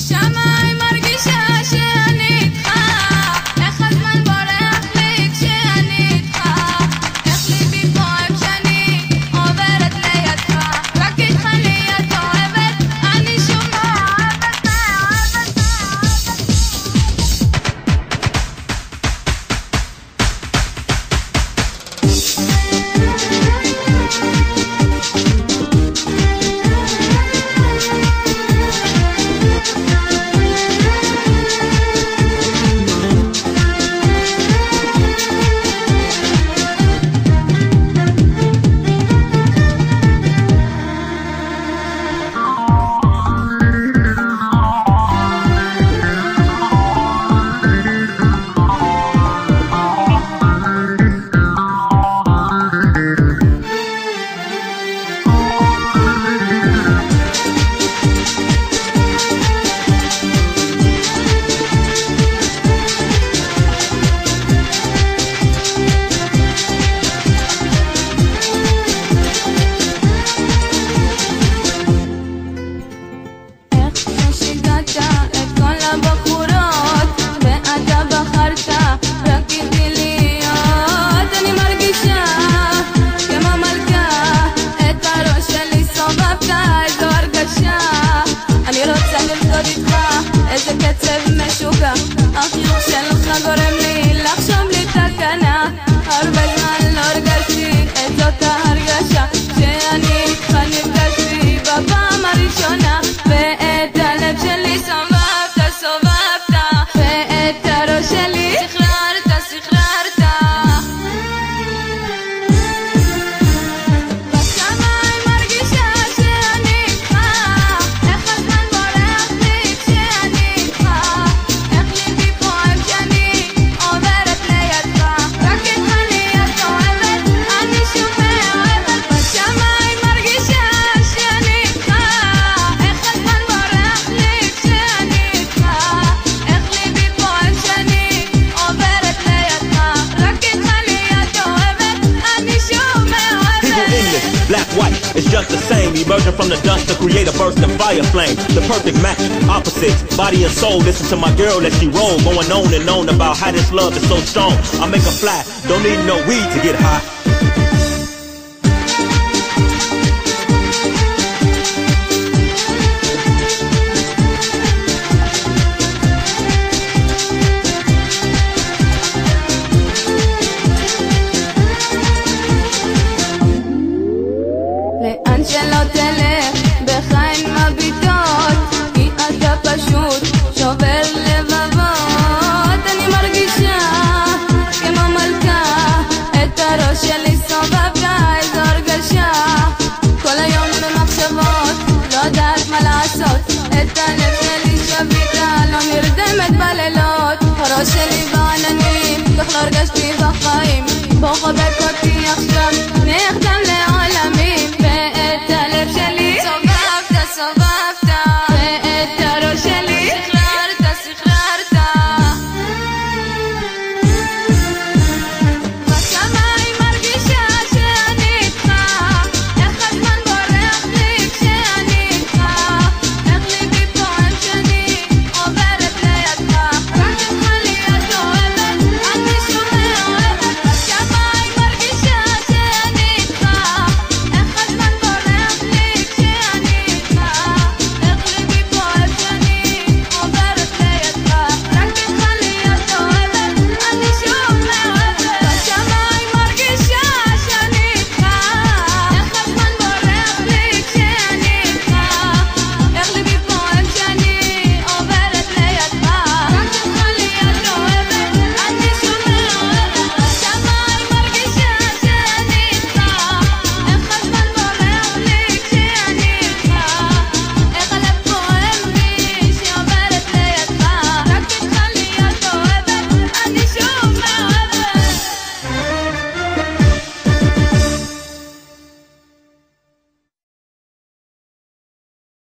בשמיים מרגישה שאני איתך, איך הזמן בורח לי כשאני איתך, איך ליבי פועם שאני עוברת לידך, רק איתך להיות אוהבת, אני שוב מאוהבת. איזה קצב משוגע, החיוך שלך גורם לי לחשוב לי תקנה, הרבה זמן לא הרגשתי את זאת ההרגשה שאני איתך נפגשתי בפעם הראשונה, ואת הלב שלי סובבת, סובבת, ואת הראש שלי שחררת, שחררת. בשמיים מרגישה שאני איתך, איך הזמן בורח לי כשאני איתך, איך ליבי פועם שאני עוברת לידך, רק איתך להיות אוהבת, אני שוב מאוהבת. בשמיים מרגישה שאני איתך, איך הזמן בורח לי כשאני איתך, איך ליבי פועם שאני עוברת לידך, רק איתך להיות אוהבת, אני שוב מאוהבת. Hebrew English, black, white, it's just the same. Emerging from the dust to create a burst of fire flame. The perfect match, opposites, body and soul. Listen to my girl as she roll, going on and on about how this love is so strong. I make her fly, don't need no weed to get high. לאן שלא תלך בך אין מביטות, כי אתה פשוט שובר לבבות. אני מרגישה כמו מלכה, את הראש שלי סובבת, איזו הרגשה, כל היום במחשבות, לא יודעת מה לעשות, את הלב שלי שביתה, לא נרדמת בלילות, הראש שלי בעננים, כך לא הרגשתי בחיים, בוא חבק אותי עכשיו, נחתם לעולמים, ואת הלב שלי סובבת, סובבת.